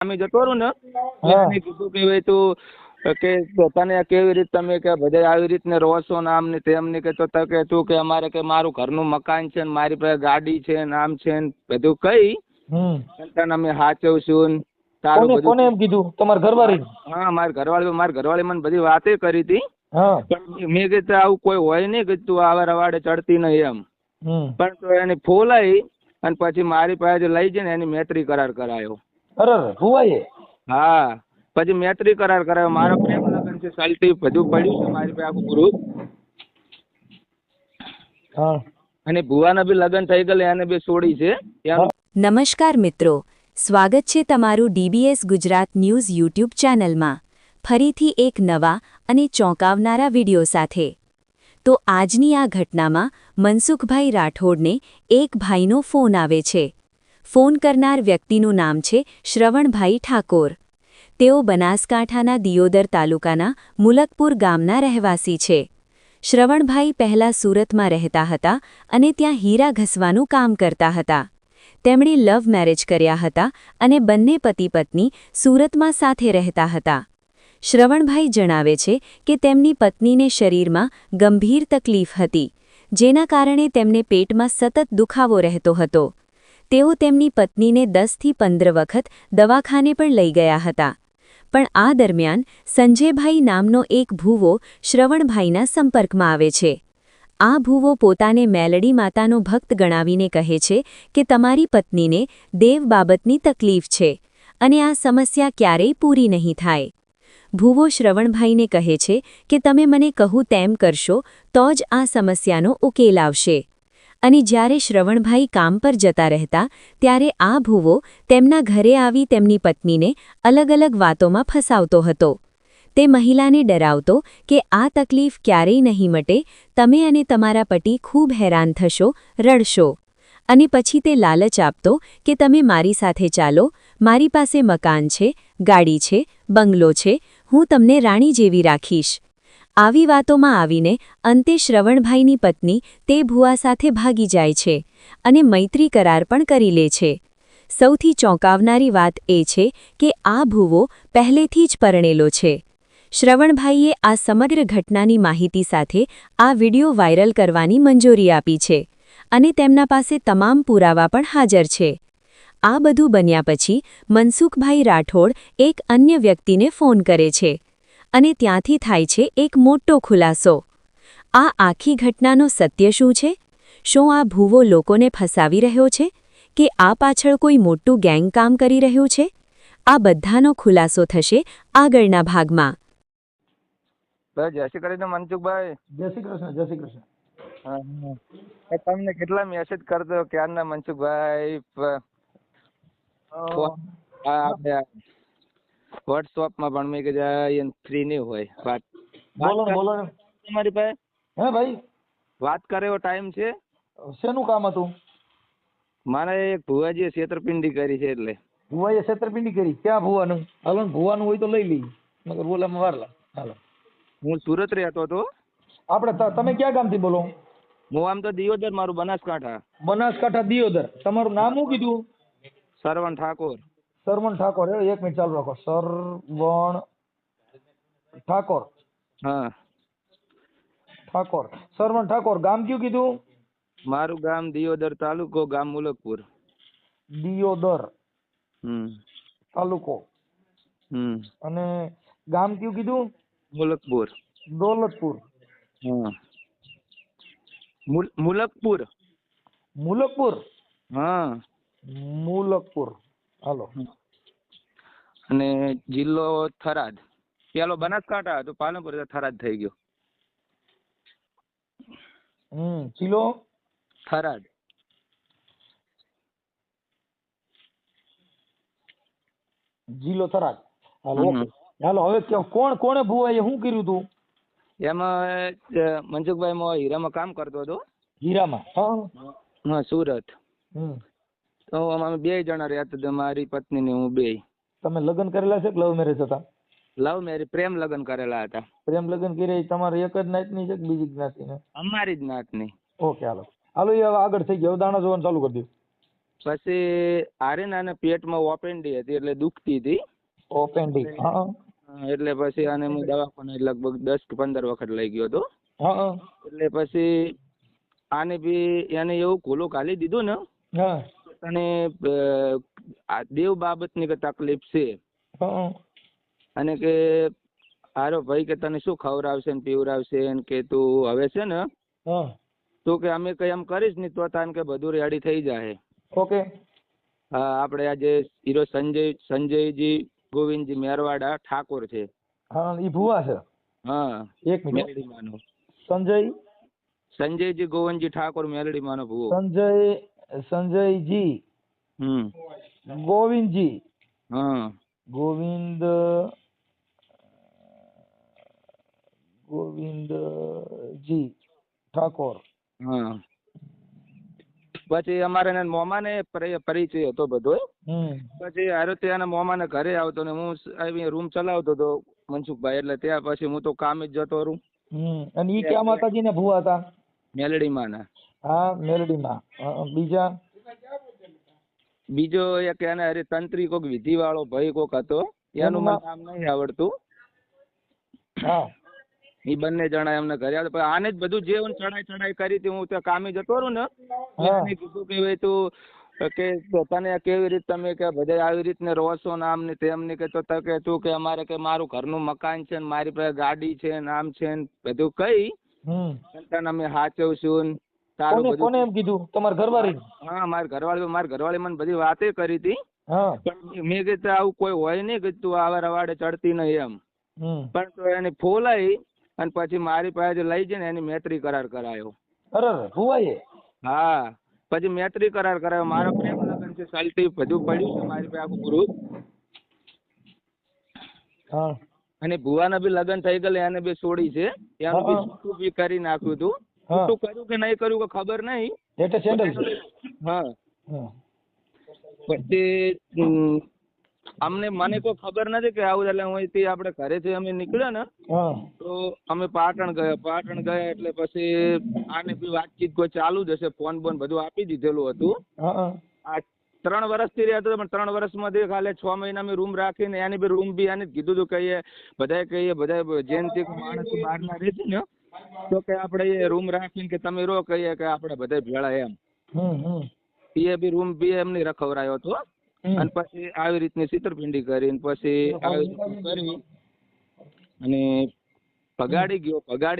અમે જતો રહું ને હા. એને કીધું કે ભાઈ તું કે તને કેવી રીતે તમે કે બધા આવી રીતને રહો છો ને આમ ને તેમ ને કે તો કે તું કે અમારે કે મારું ઘરનું મકાન છે ને મારી પાસે ગાડી છે ને આમ છે ને બધું કઈ તને અમે સાચવશું ને તારું કોને બધું. એમ કીધું? તમારા ઘરવાળી? હા, મારી ઘરવાળી મને બધી વાતે કરી હતી. હા. પણ મેં કીધું આવું કોઈ હોય નહીં કે તું આવા રવાડે ચડતી નહીં એમ. પણ તો એને ફોલાઈ અને પછી મારી પાસે લઈ જઈને એની મૈત્રી કરાર કરાયો. અરે ભુવાએ? હા, પછી મૈત્રી કરાર કરાયો. મારો પ્રેમ લગ્ન છે, સલટી બધું પડ્યું છે મારી પાસે આખું ગ્રુપ. હા. અને ભુવાના બી લગ્ન થઈ ગયેલા, એને બી છોડી છે. નમસ્કાર મિત્રો, સ્વાગત છે તમારું DBS ગુજરાત ન્યૂઝ યુટ્યુબ ચેનલમાં ફરીથી એક નવા અને ચોંકાવનારા વિડિયો સાથે. તો આજની આ ઘટનામાં મનસુખભાઈ રાઠોડને એક ભાઈનો ફોન આવે છે. ફોન કરનાર વ્યક્તિનું નામ છે શ્રવણભાઈ ઠાકોર. તેઓ બનાસકાંઠાના દિયોદર તાલુકાના મુલકપુર ગામના રહેવાસી છે. શ્રવણભાઈ પહેલા સુરતમાં રહેતા હતા અને ત્યાં હીરા ઘસવાનું કામ કરતા હતા. તેમણે લવ મેરેજ કર્યા હતા અને બંને પતિ પત્ની સુરતમાં સાથે રહેતા હતા. શ્રવણભાઈ જણાવે છે કે તેમની પત્નીને શરીરમાં ગંભીર તકલીફ હતી, જેના કારણે તેમને પેટમાં સતત દુખાવો રહેતો હતો. તેઓ તેમની પત્નીને 10થી 15 વખત દવાખાને પણ લઈ ગયા હતા. પણ આ દરમિયાન સંજયભાઈ નામનો એક ભૂવો શ્રવણભાઈના સંપર્કમાં આવે છે. આ ભૂવો પોતાને મેલડી માતાનો ભક્ત ગણાવીને કહે છે કે તમારી પત્નીને દેવ બાબતની તકલીફ છે અને આ સમસ્યા ક્યારેય પૂરી નહીં થાય. ભૂવો શ્રવણભાઈને કહે છે કે તમે મને કહું તેમ કરશો તો જ આ સમસ્યાનો ઉકેલ આવશે. અને જ્યારે શ્રવણભાઈ કામ પર જતા રહેતા ત્યારે આ ભૂવો તેમના ઘરે આવી તેમની પત્નીને અલગ અલગ વાતોમાં ફસાવતો હતો. તે મહિલાને ડરાવતો કે આ તકલીફ ક્યારેય નહીં મટે, તમે અને તમારા પતિ ખૂબ હેરાન થશો, રડશો. અને પછી તે લાલચ આપતો કે તમે મારી સાથે ચાલો, મારી પાસે મકાન છે, ગાડી છે, બંગલો છે, હું તમને રાણી જેવી રાખીશ. આવી વાતોમાં આવીને અંતે શ્રવણભાઈની પત્ની તે ભૂવા સાથે ભાગી જાય છે અને મૈત્રી કરાર પણ કરી લે છે. સૌથી ચોંકાવનારી વાત એ છે કે આ ભૂવો પહેલેથી જ પરણેલો છે. શ્રવણભાઈએ આ સમગ્ર ઘટનાની માહિતી સાથે આ વિડિયો વાયરલ કરવાની મંજૂરી આપી છે અને તેમના પાસે તમામ પુરાવા પણ હાજર છે. આ બધું બન્યા પછી મનસુખભાઈ રાઠોડ એક અન્ય વ્યક્તિને ફોન કરે છે અને ત્યાંથી થાય છે એક મોટો ખુલાસો. આ આખી ઘટનાનો સત્ય શું છે? શું આ ભૂવો લોકોને ફસાવી રહ્યો છે કે આ પાછળ કોઈ મોટું ગેંગ કામ કરી રહ્યું છે? આ બધાનો ખુલાસો થશે આગળના ભાગમાં. જય શ્રી કૃષ્ણ મનસુખભાઈ. જય શ્રી કૃષ્ણ. જય શ્રી કૃષ્ણ. હા, તમને કેટલા મેસેજ કરતો ક્યારના મનસુખભાઈ. આપણે વોટ્સઅપમાં પણ મેં કીધું ફ્રી નહીં હોય. બોલો ને. તમારી પાસે હે ભાઈ? વાત કરે એવો ટાઈમ છે? શેનું કામ હતું? મારે એક ભુવાજીએ છેતરપિંડી કરી છે એટલે. ભુવાએ છેતરપિંડી કરી? ક્યાં ભુવાનું? હાલો ને, ભુવાનું હોય તો લઈ લઈ, મગર બોલામાં વાર લાગે. હાલો. હું સુરત રહેતો હતો. તમે ક્યાં ગામથી બોલો? હું આમ તો દિયોદર, મારું બનાસકાંઠા. બનાસકાંઠા દિયોદર. તમારું નામ શું કીધું? સરવણ ઠાકોર. સરવણ ઠાકોર. એક મિનિટ ચાલુ રાખો. સરવણ ઠાકોર. હા, ઠાકોર. સરવણ ઠાકોર. ગામ કયું કીધું? મારું ગામ દિયોદર, તાલુકો ગામ મુલકપુર. દિયોદર તાલુકો. અને ગામ કયું કીધું? મુલકપુર. દોલતપુર. હા, મુલકપુર. મુલકપુર. હા, મુલકપુર. હાલો. અને જિલ્લો થરાદ. પેલો બનાસકાંઠા હતો, પાલનપુર, થરાદ થઈ ગયો. જિલ્લો થરાદ. જિલ્લો થરાદ. હાલો, ઓકે. હાલો, હવે કોણે ભુવાએ શું કર્યું તું? એમાં મનસુખભાઈ માં હીરામાં કામ કરતો હતો. હીરામાં? હા, સુરત. તો અમે 2 જણા રહેતા હતા, મારી પત્ની ને હું 2. તમે લગ્ન કરેલા છે કે લવ મેરેજ હતા? લવ મેરેજ, પ્રેમ લગ્ન કરેલા હતા. પ્રેમ લગ્ન કર્યા? તમારે એક જ નાતની છે કે બીજી જ્ઞાતિની? અમારી જ નાતની. ઓકે, હાલો. હાલો, એ હવે આગળ થઈ ગયો. દાણા જોવાનું ચાલુ કરી દો. પછી આર્યનાને પેટમાં ઓપેન્ડી હતી એટલે દુખતી હતી. ઓપેન્ડી. હા એટલે પછી આને હું દવાખાને લગભગ 10 કે 15 વખત લઈ ગયો હતો. હા એટલે પછી આને બી એને એવું ખુલ્લું ખાલી દીધું ને હા તને આ દેવ બાબતની કે તકલીફ છે હા અને કે હારો ભાઈ કે તને શું ખવડાવશે ને પીવડાવશે ને કે તું હવે છે ને હા તું કે અમે કઈ એમ કરીશ ને તો તાન કે બધું રેડી થઈ જાય. ઓકે. હા આપણે આજે હીરો સંજયજી ગોવિંદજી મેરવાડા ઠાકોર છે. હા ઈ ભુવા છે. હા એક મિનિટ. મેલડીમાંનો સંજયજી ગોવિંદજી ઠાકોર મેલડીમાંનો ભુવો. સંજયજી ગોવિંદજી. હા ગોવિંદજી ઠાકોર. હા પછી અમારે મોમાને પરિચય હતો બધો. પછી હારો ત્યાંના મોમાને ઘરે આવતો ને હું આવી રૂમ ચલાવતો હતો મનસુખભાઈ, એટલે ત્યાં પછી હું તો કામે જ જતો રહું. અને ઈ ક્યાં માતાજી ના ભુવા હતા? મેલડીમાં ના. હા મેલડીમાં. બીજો એક એને હરી તંત્રી કોક વિધિ વાળો ભાઈ કોક હતો, એનું મને નામ નહીં આવડતું. હા ઈ બંને જણા એમને ઘરે આવ્યા. પણ આને જ બધું જે ચડાઈ કરી હતી, હું ત્યાં કામે જતો રહું ને એને કીધું કે ભાઈ તું કે તને કેવી રીતે તમે કે બધા આવી રીતને રહો છો ને આમ ને તેમ ને કે તો કે તું કે અમારે કે મારું ઘરનું મકાન છે ને મારી પાસે ગાડી છે ને આમ છે ને બધું કઈ તને અમે સાચવશું ને તારું બધું. કોને એમ કીધું? તમારા ઘરવાળી? હા મારી ઘરવાળી મને બધી વાતે કરી હતી. પણ મેં કીધું આવું કોઈ હોય નહીં કે તું આવા રવાડે ચડતી નહીં એમ. પણ તો એની ફોલાઈ અને પછી મારી પાસે લઈ જઈને એની મૈત્રી કરાર કરાયો. અરે ભુવાએ? હા પછી મૈત્રી કરાર કરાયો. મારા પ્રેમ લગ્ન છે સલટી બધું પડ્યું છે મારી પાસે આખું ગ્રુપ. અને ભુવાના બી લગ્ન થઈ ગયેલા, એને બી છોડી છે. એનું બી છૂટું બી કરી નાખ્યું હતું. છૂટું કર્યું કે નહીં કર્યું કે ખબર નહીં. હા પછી મને કોઈ ખબર નથી કે આવું. એટલે અહીંથી આપણે ઘરેથી અમે નીકળ્યા ને તો અમે પાટણ ગયા. એટલે પછી આને બી વાતચીત કોઈ ચાલુ જ હશે, ફોન બોન બધું આપી દીધેલું હતું. આ 3 વર્ષથી રહેતો હતો, પણ 3 વર્ષમાંથી ખાલી 6 મહિના મેં રૂમ રાખીને એની બી રૂમ બી આને કીધું હતું કે બધા જેનથી માણસ બહારના રહે છે ને તો કે આપણે એ રૂમ રાખીને કે તમે રહો, કહીએ કે આપણે બધા ભેળા એમ. એ બી રૂમ બી એમની રખવરાયો હતો. અને પછી આવી રીતની છેતરપિંડી કરીને પછી આવી રીતનું કરી અને ભગાડી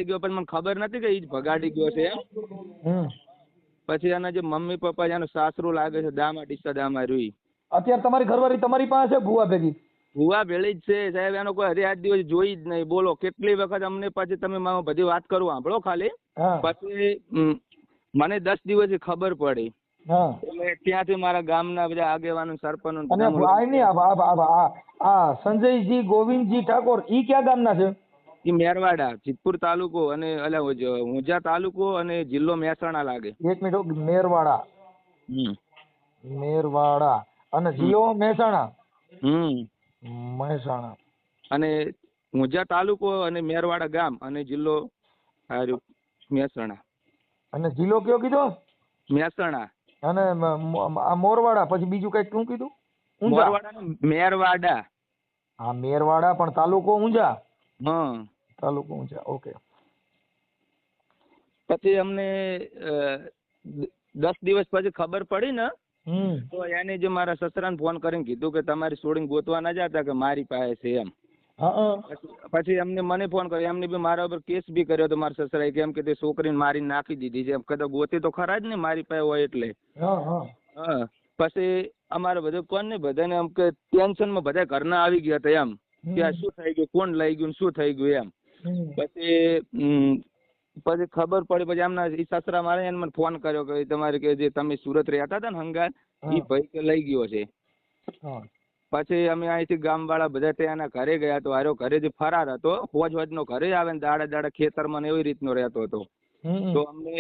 ગયો. પણ મને ખબર નથી કે એ જ ભગાડી ગયો છે એમ. પછી એના જે મમ્મી પપ્પા એનું સાસરું લાગે છે દામા રૂઈ. અત્યારે તમારી ઘરવાળી તમારી પાસે છે? ભુવા ભેગી? ભુવા ભેળી જ છે સાહેબ. એનો કોઈ હરી આજ દિવસ જોઈ જ નહીં. બોલો કેટલી વખત અમને પછી તમે બધી વાત કરું સાંભળો ખાલી. પછી મને 10 દિવસથી ખબર પડી. એટલે ત્યાંથી મારા ગામના બધા આગેવાનો સરપંચ. સંજયજી ગોવિંદજી ઠાકોર ઈ ક્યાં ગામના છે? ઈ મેરવાડા, જીતપુર તાલુકો અને ઊંઝા તાલુકો અને જિલ્લો મહેસાણા લાગે. એક મિનિટ. મેરવાડા અને જિલ્લો મહેસાણા. મહેસાણા અને ઊંઝા તાલુકો અને મેરવાડા ગામ અને જિલ્લો મહેસાણા. અને જિલ્લો કયો કીધો? મહેસાણા. અને મોરવાડા પછી બીજું કઈક શું કીધું? મેરવાડા. હા મેરવાડા, પણ તાલુકો ઊંઝા. તાલુકો ઊંઝા. ઓકે. પછી અમને 10 દિવસ પછી ખબર પડી ને તો એને જે મારા સસરાને ફોન કરીને કીધું કે તમારી છોડીને ગોતવા ના જતા કે મારી પાસે છે એમ. પછી એમને મને ફોન કર્યો. એમને બી મારા ઉપર કેસ બી કર્યો હતો મારા સસરાએ, કેમ કે તે છોકરીને મારી નાખી દીધી છે એમ. કદાચ ગોતી તો ખરા જ ને મારી પાસે હોય એટલે. પછી અમારે બધું કોણ ને બધાને એમ કે ટેન્શનમાં બધા ઘરના આવી ગયા હતા એમ કે આ શું થઈ ગયું, કોણ લઈ ગયું, શું થઈ ગયું એમ. પછી ખબર પડી. પછી એમના સસરા મારે એને મને ફોન કર્યો કે તમારે કે જે તમે સુરત રહેતા હતા ને હંગાત, એ ભાઈ કે લઈ ગયો છે. પછી અમે અહીંથી ગામવાળા બધા ત્યાંના ઘરે ગયા. તો હારો ઘરે જે ફરાર હતો, હોજ નો ઘરે આવે ને દાડા ખેતરમાં એવી રીતનો રહેતો હતો. તો અમને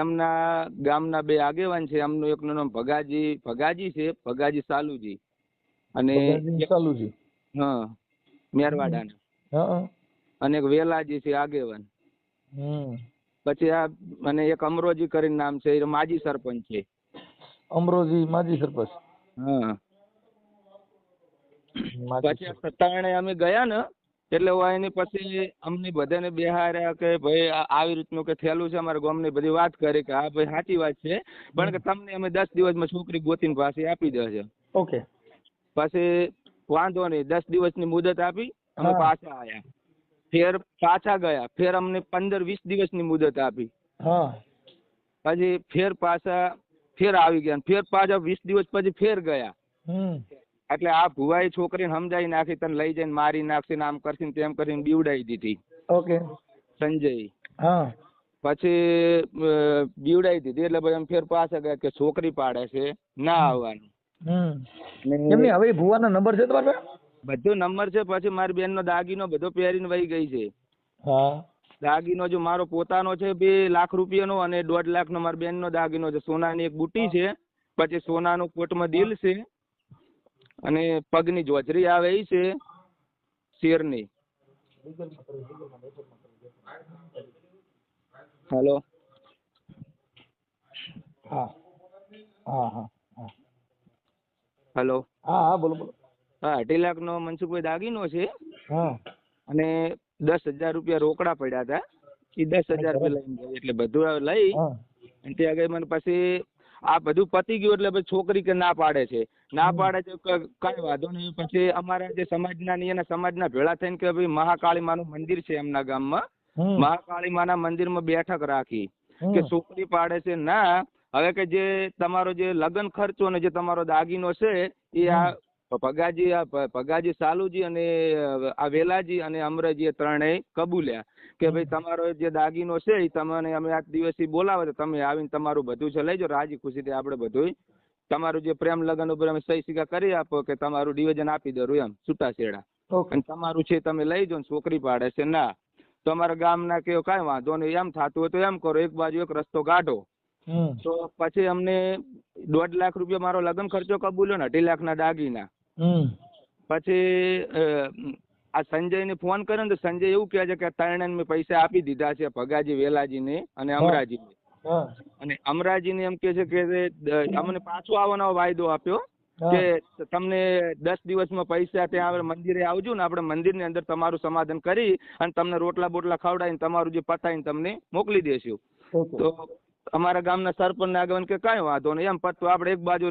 એમના ગામના 2 આગેવાન છે. એમનું એકનું નામ ભગાજી છે, ભગાજી સાલુજી, અને મેરવાડાના, અને એક વેલાજી છે આગેવાન. પછી આ અને એક અમરોજી કરીને નામ છે, એ માજી સરપંચ છે. અમરોજી માજી સરપંચ. હા માજી પછી આ સત્તાણે અમે ગયા ને એટલે હું એની પછી અમને બધાને બેહાર્યા કે ભાઈ આવી રીતનું કે થયેલું છે અમારા ગામની બધી વાત કરી કે હા ભાઈ સાચી વાત છે પણ કે તમને અમે 10 દિવસમાં છોકરી ગોતીને પાછી આપી દેશે. ઓકે. પછી વાંધો નહીં 10 દિવસની મુદત આપી અમે હા. પાછા આવ્યા. ફેર પાછા ગયા ફેર અમને 15-20 દિવસની મુદત આપી. હા. પછી ફેર પાછા ફેર આવી ગયા ફેર પાછા 20 દિવસ પછી ફેર ગયા. એટલે આ ભુવાએ છોકરીને સમજાવી નાખી તને લઈ જઈને મારી નાખશે ને આમ કરશે ને તેમ કરીને બીવડાવી દીધી. ઓકે. સંજય. હા. પછી બીવડાવી દીધી એટલે પછી અમે ફેર પાછા ગયા કે છોકરી પાડે છે ના આવવાનું. એમની હવે ભુવાનો નંબર છે તમારા પાસે? બધો નંબર છે. પછી મારી બેનનો દાગીનો બધો પહેરીને વહી ગઈ છે. હા. દાગીનો જો મારો પોતાનો છે 2 લાખ રૂપિયાનો અને 1.5 લાખનો મારી બેનનો દાગીનો છે. સોનાની એક બુટી છે પછી સોનાનું કોટમાં દિલ છે અને પગની જોજરી આવે એ છે શેરની. હેલો. હા હા હા હા. હેલો. હા હા બોલો બોલો. હા 2.5 લાખનો મનસુખભાઈ દાગીનો છે હા. અને 10,000 રૂપિયા રોકડા પડ્યા હતા એ 10,000 રૂપિયા લઈને ગઈ એટલે બધું લઈ હા. અને ત્યાં ગઈ મને પછી આ બધું પતી ગયું એટલે પછી છોકરી કે ના પાડે છે કાંઈ વાંધો નહીં. પછી અમારા જે સમાજના ની એના સમાજના ભેળા થઈને કે ભાઈ મહાકાળી માનું મંદિર છે એમના ગામમાં મહાકાળી માના મંદિરમાં બેઠક રાખી કે છોકરી પાડે છે ના હવે કે જે તમારો જે લગ્ન ખર્ચો ને જે તમારો દાગીનો છે એ આ ભગાજી સાલુજી અને આ વેલાજી અને અમરાજી ત્રણેય કબૂલ્યા કે ભાઈ તમારો જે દાગીનો છે એ તમને અમે આ દિવસથી બોલાવે તો તમે આવીને તમારું બધું છે લઈ જાઓ રાજી ખુશીથી આપણે બધું તમારું જે પ્રેમ લગ્ન ઉપર અમે સહી સિક્કા કરી આપો કે તમારું ડિવિઝન આપી દઉં એમ છૂટાછેડા અને તમારું છે તમે લઈ જાઓ. છોકરી પાડે છે ના તો અમારા ગામના કે કાંઈ વાંધો નહીં એમ થતું હોય તો એમ કરો એક બાજુ એક રસ્તો કાઢો. તો પછી અમને 1.5 લાખ રૂપિયા મારો લગ્ન ખર્ચો કબૂલ્યો ને 2.5 લાખના દાગીના. પછી આ સંજયને ફોન કર્યો ને તો સંજય એવું કહે છે કે ત્રણેયને મેં પૈસા આપી દીધા છે ભગાજી વેલાજીને અને અમરાજીને. અને અમરાજીને એમ કે છે કે અમને પાછો આવવાનો વાયદો આપ્યો કે તમને 10 દિવસમાં પૈસા ત્યાં આપણે મંદિરે આવજો ને આપણે મંદિરની અંદર તમારું સમાધાન કરી અને તમને રોટલા બોટલા ખવડાવીને તમારું જે પતાવીને તમને મોકલી દેશું. તો અમારા ગામના સરપંચ આગળ કે કાંઈ વાંધો નહીં એમ પતો આપણે એક બાજુ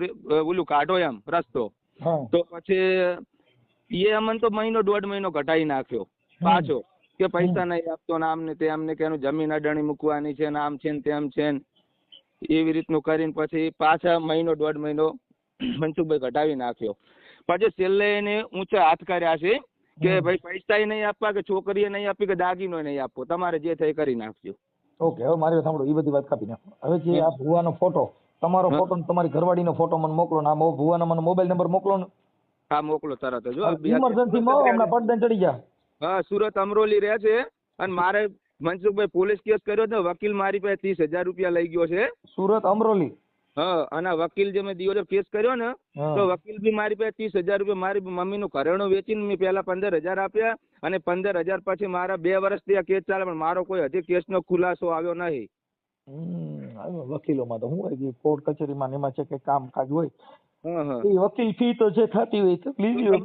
ઓલું કાઢો એમ રસ્તો. તો પછી એ અમને તો 1.5 મહિનો ઘટાડી નાખ્યો પાછો કે પૈસા નહીં આપતો ને આમને તે આમને કે એનું જમીન અડાણી મૂકવાની છે ને આમ છે ને તેમ છે ને એવી રીતનું કરીને પછી પાછા 1.5 મહિનો મનસુખભાઈ ઘટાવી નાખ્યો. પછી છેલ્લે એને ઊંચા હાથ કર્યા છે કે ભાઈ પૈસા નહીં આપવા કે છોકરીએ નહીં આપી કે દાગીનો નહીં આપવો તમારે જે થાય કરી નાખજો. ઓકે. હવે મારી સાંભળો એ બધી વાત કાપી નાખો. હવે જે આ ભુવાનો ફોટો તમારો ફોટો ને તમારી ઘરવાળીનો ફોટો મને મોકલો ને આ ભુવાનો મને મોબાઈલ નંબર મોકલો ને. હા મોકલો તરત જ. ઇમરજન્સીમાં હમણાં પડદા ચડી ગયા. હા સુરત અમરોલી રહે છે અને મારે મનસુખભાઈ પોલીસ કેસ કર્યો છે વકીલ મારી પાસે 30,000 રૂપિયા લઈ ગયો છે. સુરત અમરોલી. હા અને વકીલ જે મેં દિયોદર કેસ કર્યો ને તો વકીલ બી મારી પાસે 30,000 રૂપિયા મારી મમ્મીનું ઘરેણું વેચીને મેં પહેલા 15,000 આપ્યા અને 15,000 પછી મારા 2 વર્ષથી આ કેસ ચાલે પણ મારો કોઈ હજી કેસનો ખુલાસો આવ્યો નહીં. વકીલોમાં તો શું હોય કોર્ટ કચેરીમાં એમાં છે કે કામકાજ હોય એ વકીલ ફી તો જે થતી હોય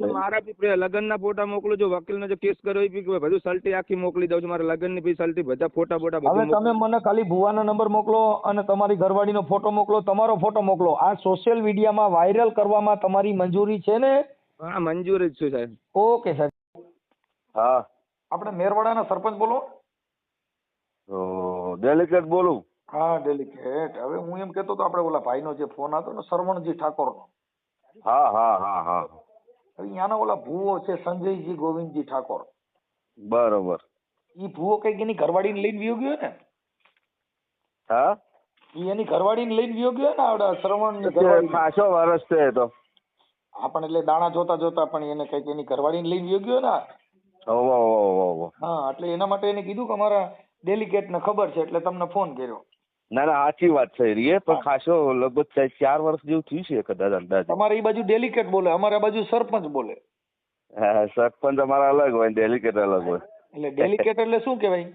તો મારા બી લગ્નના ફોટા મોકલું છું વકીલનો જે કેસ કર્યો એ બધું સલટી આખી મોકલી દઉં છું મારા લગ્નની બી સલટી બધા ફોટા બોટા હવે તમે મને ખાલી ભુવાનો નંબર મોકલો અને તમારી ઘરવાળીનો ફોટો મોકલો તમારો ફોટો મોકલો. આ સોશિયલ મીડિયામાં વાયરલ કરવામાં તમારી મંજૂરી છે ને? હા મંજૂરી જ છે સાહેબ. ઓકે સાહેબ. હા આપણે મેરવાડાના સરપંચ બોલો? ડેલિકેટ બોલું. હા ડેલિકેટ. હવે હું એમ કહેતો તો આપણે ઓલા ભાઈનો જે ફોન હતો ને સરવણજી ઠાકોરનો. હા હા હા હા. હવે અહીંયાના ઓલા ભુવો છે સંજયજી ગોવિંદજી ઠાકોર. બરોબર. ઈ ભુવો કઈક એની ઘરવાળીને લઈને વિયો ગયો ને? હા ઈ એની ઘરવાળીને લઈને વિયો ગયો ને આવડા શ્રવણની ઘરવાળી. ખાસો વર્ષ છે તો. હા પણ એટલે દાણા જોતા જોતા પણ એને કઈક એની ઘરવાળીને લઈને વિયો ગયો ને. હા એટલે એના માટે એને કીધું કે અમારા ડેલિકેટ ને ખબર છે એટલે તમને ફોન કર્યો. ના ના સાચી વાત છે રીએ પણ ખાસો લગભગ 4 વર્ષ જેવું થયું છે કદાચ અંદાજે. તમારે એ બાજુ ડેલિકેટ બોલે અમારા બાજુ સરપંચ બોલે. હા સરપંચ અમારા અલગ હોય ડેલિકેટ અલગ હોય. એટલે ડેલિકેટ એટલે શું કહેવાય?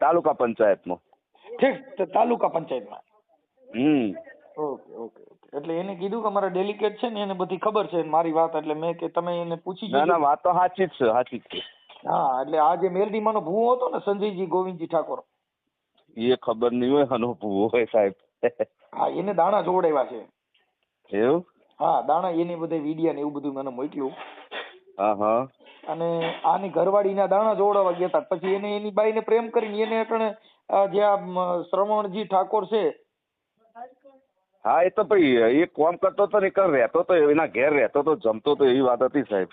તાલુકા પંચાયતમાં. ઠીક તો તાલુકા પંચાયતમાં. Okay okay okay. એટલે એને કીધું કે અમારા ડેલિકેટ છે ને એને બધી ખબર છે મારી વાત, એટલે મેં કે તમે એને પૂછી ના જોજો. ના વાત તો સાચી જ છે, સાચી જ છે. હા, એટલે આ જે મેલડીમાંનો ભૂવો હતો ને સંજયજી ગોવિંદજી ઠાકોર, એ ખબર નહીં હોય અનુભવ હોય સાહેબ. હા એને દાણા જોવડાવ્યા છે. એવું? હા, દાણા એની બધે વિડિયા ને એવું બધું મને મોકલ્યું. હા હા. અને આની ઘરવાળીના દાણા જોવડાવવા ગયા હતા. પછી એને એની બાઈને પ્રેમ કરીને એને અટણે જે આ શ્રવણજી ઠાકોર છે. હા એ તો ભાઈ એ કોમ કરતો તો ને રહેતો તો એના ઘેર રહેતો તો જમતો તો એવી વાત હતી સાહેબ.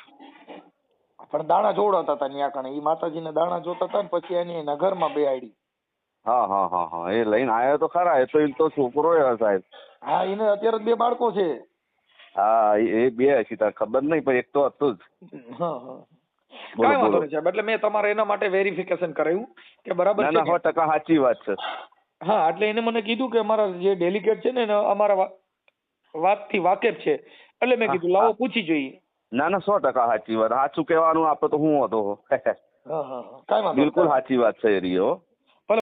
પણ દાણા જોવડાવતા હતા ન્યા કણે. ઈ માતાજીના દાણા જોતા હતા ને પછી એની એના ઘરમાં બેહાડી. હા હા હા હા એ લઈને આવ્યો તો ખરા. એ તો છોકરો સાહેબ. હા, એને અત્યારે 2 બાળકો છે. હા એ 2 હશે તાર ખબર નહીં, પણ એક તો હતું જ. હા હા, કાંઈ વાંધો નહીં સાહેબ. એટલે મેં તમારે એના માટે વેરિફિકેશન કરાવ્યું કે બરાબર છે. ના ના 100% સાચી વાત છે. હા, એટલે એને મને કીધું કે અમારા જે ડેલિકેટ છે ને અમારા વાતથી વાકેફ છે, એટલે મેં કીધું લાવો પૂછી જોઈએ. ના ના 100% સાચી વાત. સાચું કહેવાનું આપડે તો હું હતો. હા હા, કાંઈ વાંધો બિલકુલ સાચી વાત છે એ રહ્યો.